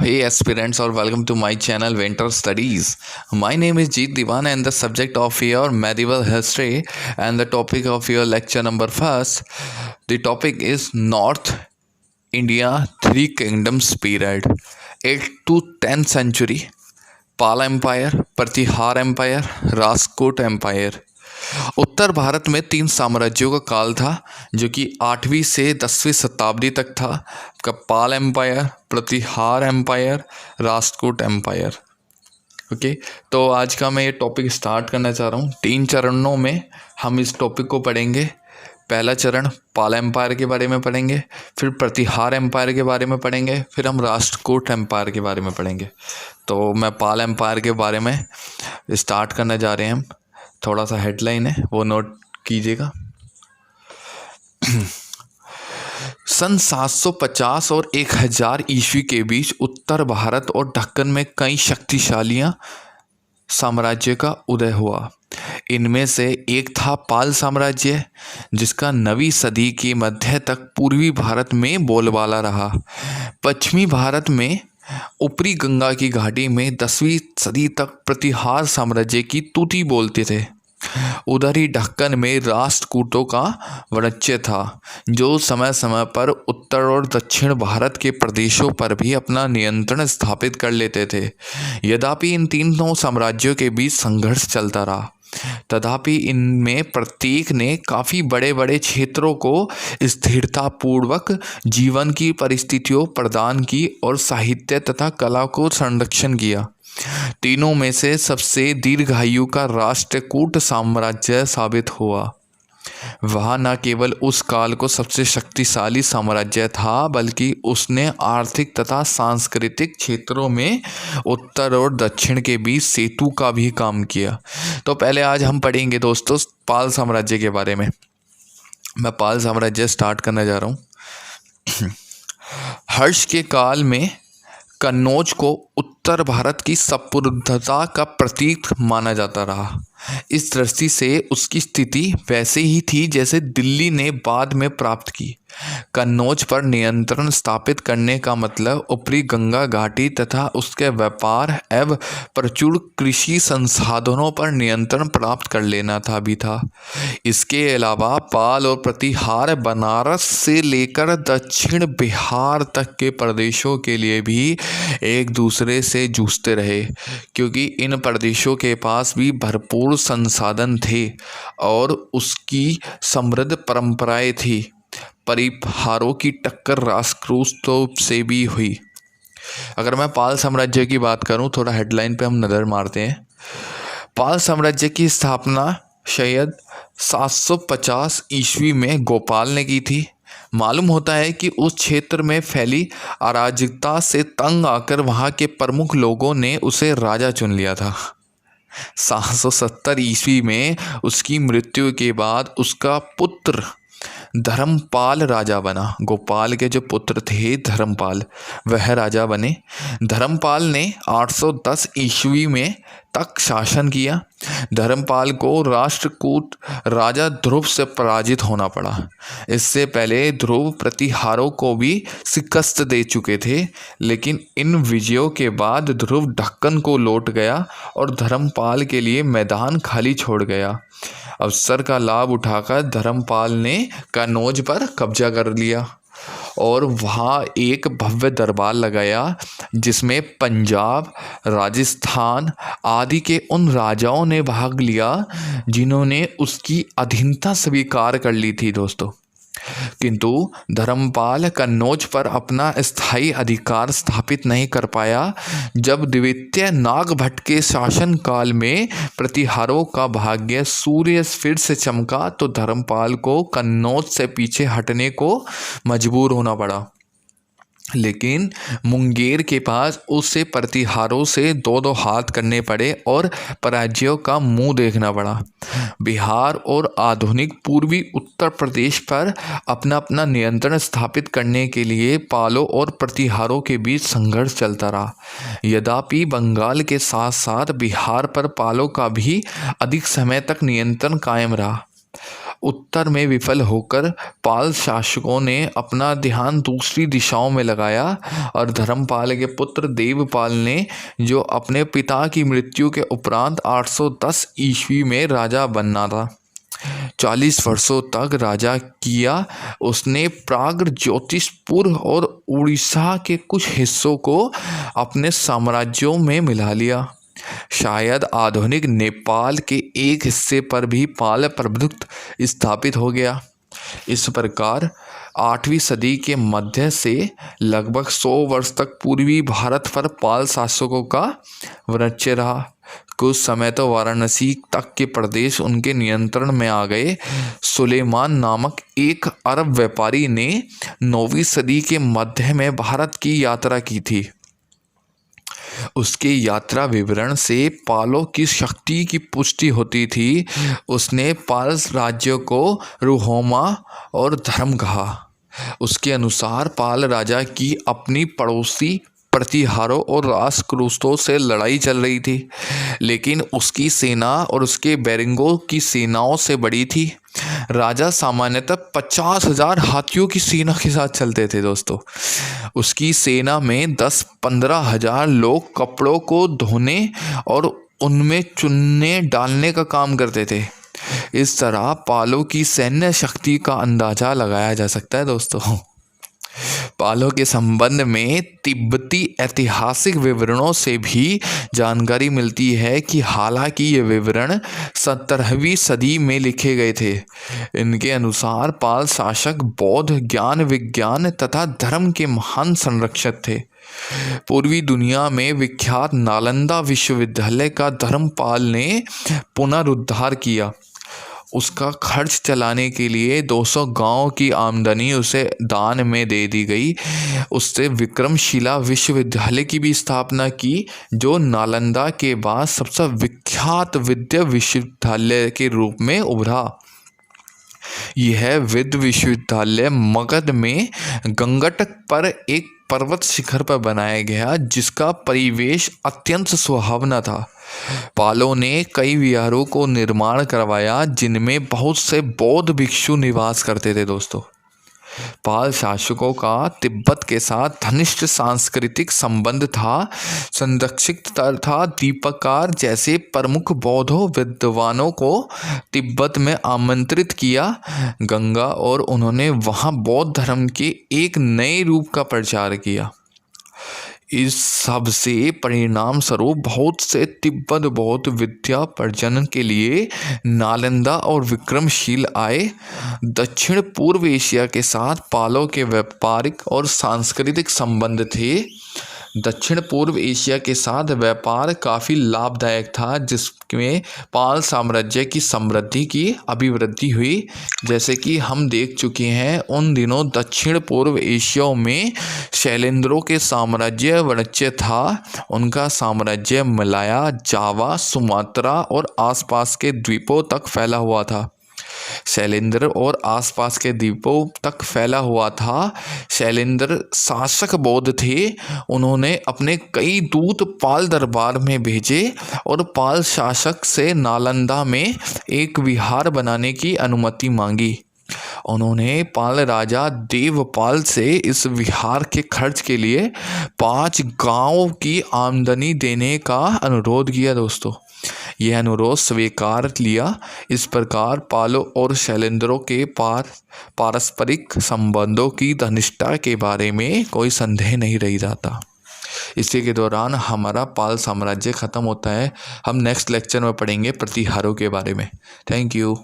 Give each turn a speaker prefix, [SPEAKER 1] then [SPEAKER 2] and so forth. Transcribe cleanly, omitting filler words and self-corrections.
[SPEAKER 1] Hey aspirants, or welcome to my channel Winter Studies. My name is Jeet Diwan and the subject of your medieval history and the topic of your lecture number first. The topic is North India Three Kingdoms period, 8th to 10th century, Pal empire, Pratihara empire, Rajkot empire. उत्तर भारत में 3 साम्राज्यों का काल था जो कि 8वीं से 10वीं शताब्दी तक था। पाल empire, Pratihara empire, Rajkot empire. Okay, तो आज का मैं ये टॉपिक स्टार्ट करना चाह रहा हूँ। 3 चरणों में हम इस टॉपिक को पढ़ेंगे। पहला चरण पाल एम्पायर के बारे में पढ़ेंगे, फिर प्रतिहार एम्पायर के बारे में पढ़ेंगे, फिर हम राष्ट्रकूट एम्पायर के बारे में पढ़ेंगे। तो मैं पाल एम्पायर के बारे में स्टार्ट करने जा रहे हैं। हम थोड़ा सा हेडलाइन है वो नोट कीजिएगा। सन 750 और 1000 ईस्वी के बीच उत्तर भारत और दक्कन में कई शक्तिशाली साम्राज्य का उदय हुआ। इनमें से एक था पाल साम्राज्य, जिसका 9वीं सदी के मध्य तक पूर्वी भारत में बोलबाला रहा। पश्चिमी भारत में ऊपरी गंगा की घाटी में 10वीं सदी तक प्रतिहार साम्राज्य की तूती बोलते थे। उधर ही दक्कन में राष्ट्रकूटों का वर्चस्व था, जो समय समय पर उत्तर और दक्षिण भारत के प्रदेशों पर भी अपना नियंत्रण स्थापित कर लेते थे। यद्यपि इन तीनों साम्राज्यों के बीच संघर्ष चलता रहा, तथापि इनमें प्रत्येक ने काफ़ी बड़े बड़े क्षेत्रों को स्थिरतापूर्वक जीवन की परिस्थितियों प्रदान की और साहित्य तथा कला को संरक्षण किया। तीनों में से सबसे दीर्घायु का राष्ट्रकूट साम्राज्य साबित हुआ। वह न केवल उस काल को सबसे शक्तिशाली साम्राज्य था, बल्कि उसने आर्थिक तथा सांस्कृतिक क्षेत्रों में उत्तर और दक्षिण के बीच सेतु का भी काम किया। तो पहले आज हम पढ़ेंगे दोस्तों पाल साम्राज्य के बारे में। मैं पाल साम्राज्य स्टार्ट करने जा रहा हूँ। हर्ष के काल में कन्नौज को उत्तर भारत की संप्रभुता का प्रतीक माना जाता रहा। इस दृष्टि से उसकी स्थिति वैसे ही थी जैसे दिल्ली ने बाद में प्राप्त की। कन्नौज पर नियंत्रण स्थापित करने का मतलब ऊपरी गंगा घाटी तथा उसके व्यापार एवं प्रचुर कृषि संसाधनों पर नियंत्रण प्राप्त कर लेना था भी था। इसके अलावा पाल और प्रतिहार बनारस से लेकर दक्षिण बिहार तक के प्रदेशों के लिए भी एक दूसरे से जूझते रहे, क्योंकि इन प्रदेशों के पास भी भरपूर संसाधन थे और उसकी समृद्ध परंपराएं थी। परिहारों की टक्कर राष्ट्रकूटों से भी हुई। अगर मैं पाल साम्राज्य की बात करूं, थोड़ा हेडलाइन पे हम नज़र मारते हैं। पाल साम्राज्य की स्थापना शायद 750 ईस्वी में गोपाल ने की थी। मालूम होता है कि उस क्षेत्र में फैली अराजकता से तंग आकर वहाँ के प्रमुख लोगों ने उसे राजा चुन लिया था। 770 ईस्वी में उसकी मृत्यु के बाद उसका पुत्र धर्मपाल राजा बना। गोपाल के जो पुत्र थे धर्मपाल, वह राजा बने। धर्मपाल ने 810 ईस्वी में तक शासन किया। धर्मपाल को राष्ट्रकूट राजा ध्रुव से पराजित होना पड़ा। इससे पहले ध्रुव प्रतिहारों को भी शिकस्त दे चुके थे, लेकिन इन विजयों के बाद ध्रुव दक्कन को लौट गया और धर्मपाल के लिए मैदान खाली छोड़ गया। अवसर का लाभ उठाकर धर्मपाल ने कन्नौज पर कब्जा कर लिया और वहाँ एक भव्य दरबार लगाया, जिसमें पंजाब, राजस्थान आदि के उन राजाओं ने भाग लिया जिन्होंने उसकी अधीनता स्वीकार कर ली थी दोस्तों। किंतु धर्मपाल कन्नौज पर अपना स्थायी अधिकार स्थापित नहीं कर पाया। जब द्वितीय नागभट्ट के शासन काल में प्रतिहारों का भाग्य सूर्य फिर से चमका, तो धर्मपाल को कन्नौज से पीछे हटने को मजबूर होना पड़ा। लेकिन मुंगेर के पास उसे प्रतिहारों से दो हाथ करने पड़े और पराजयों का मुंह देखना पड़ा। बिहार और आधुनिक पूर्वी उत्तर प्रदेश पर अपना अपना नियंत्रण स्थापित करने के लिए पालों और प्रतिहारों के बीच संघर्ष चलता रहा। यद्यपि बंगाल के साथ साथ बिहार पर पालों का भी अधिक समय तक नियंत्रण कायम रहा। उत्तर में विफल होकर पाल शासकों ने अपना ध्यान दूसरी दिशाओं में लगाया और धर्मपाल के पुत्र देवपाल ने, जो अपने पिता की मृत्यु के उपरांत 810 ईस्वी में राजा बनना था, 40 वर्षों तक राजा किया। उसने प्राग ज्योतिषपुर और उड़ीसा के कुछ हिस्सों को अपने साम्राज्यों में मिला लिया। शायद आधुनिक नेपाल के एक हिस्से पर भी पाल प्रभुत्व स्थापित हो गया। इस प्रकार 8वीं सदी के मध्य से लगभग 100 वर्ष तक पूर्वी भारत पर पाल शासकों का राज्य रहा। कुछ समय तो वाराणसी तक के प्रदेश उनके नियंत्रण में आ गए। सुलेमान नामक एक अरब व्यापारी ने 9वीं सदी के मध्य में भारत की यात्रा की थी। उसके यात्रा विवरण से पालों की शक्ति की पुष्टि होती थी। उसने पाल राज्य को रुहोमा और धर्म कहा। उसके अनुसार पाल राजा की अपनी पड़ोसी प्रतिहारों और राष्ट्रकूटों से लड़ाई चल रही थी, लेकिन उसकी सेना और उसके बैरिंगों की सेनाओं से बड़ी थी। राजा सामान्यतः 50,000 हाथियों की सेना के साथ चलते थे दोस्तों। उसकी सेना में 10-15 हजार लोग कपड़ों को धोने और उनमें चुनने डालने का काम करते थे। इस तरह पालों की सैन्य शक्ति का अंदाजा लगाया जा सकता है दोस्तों। पालों के संबंध में तिब्बती ऐतिहासिक विवरणों से भी जानकारी मिलती है कि हालांकि ये विवरण 17वीं सदी में लिखे गए थे। इनके अनुसार पाल शासक बौद्ध ज्ञान, विज्ञान तथा धर्म के महान संरक्षक थे। पूर्वी दुनिया में विख्यात नालंदा विश्वविद्यालय का धर्मपाल ने पुनरुद्धार किया। उसका खर्च चलाने के लिए 200 गांव की आमदनी उसे दान में दे दी गई। उससे विक्रमशिला विश्वविद्यालय की भी स्थापना की, जो नालंदा के बाद सबसे विख्यात विद्या विश्वविद्यालय के रूप में उभरा। यह विद्या विश्वविद्यालय मगध में गंगटक पर एक पर्वत शिखर पर बनाया गया, जिसका परिवेश अत्यंत सुहावना था। पालों ने कई विहारों को निर्माण करवाया, जिनमें बहुत से बौद्ध भिक्षु निवास करते थे दोस्तों। पाल शासकों का तिब्बत के साथ घनिष्ठ सांस्कृतिक संबंध था। संरक्षित तथा दीपकार जैसे प्रमुख बौद्ध विद्वानों को तिब्बत में आमंत्रित किया गंगा, और उन्होंने वहां बौद्ध धर्म के एक नए रूप का प्रचार किया। इस सब से परिणाम स्वरूप बहुत से तिब्बत बौद्ध विद्या प्रजनन के लिए नालंदा और विक्रमशील आए। दक्षिण पूर्व एशिया के साथ पालों के व्यापारिक और सांस्कृतिक संबंध थे। दक्षिण पूर्व एशिया के साथ व्यापार काफ़ी लाभदायक था, जिसमें पाल साम्राज्य की समृद्धि की अभिवृद्धि हुई। जैसे कि हम देख चुके हैं, उन दिनों दक्षिण पूर्व एशिया में शैलेंद्रों के साम्राज्य वाणिज्य था। उनका साम्राज्य मलाया, जावा, सुमात्रा और आसपास के द्वीपों तक फैला हुआ था। शैलेंद्र और आसपास के द्वीपों तक फैला हुआ था। शैलेंद्र शासक बौद्ध थे। उन्होंने अपने कई दूत पाल दरबार में भेजे और पाल शासक से नालंदा में एक विहार बनाने की अनुमति मांगी। उन्होंने पाल राजा देवपाल से इस विहार के खर्च के लिए 5 गांवों की आमदनी देने का अनुरोध किया दोस्तों। यह अनुरोध स्वीकार लिया। इस प्रकार पालों और शैलेंद्रों के पारस्परिक संबंधों की घनिष्ठता के बारे में कोई संदेह नहीं रह जाता। इसी के दौरान हमारा पाल साम्राज्य खत्म होता है। हम नेक्स्ट लेक्चर में पढ़ेंगे प्रतिहारों के बारे में। Thank you.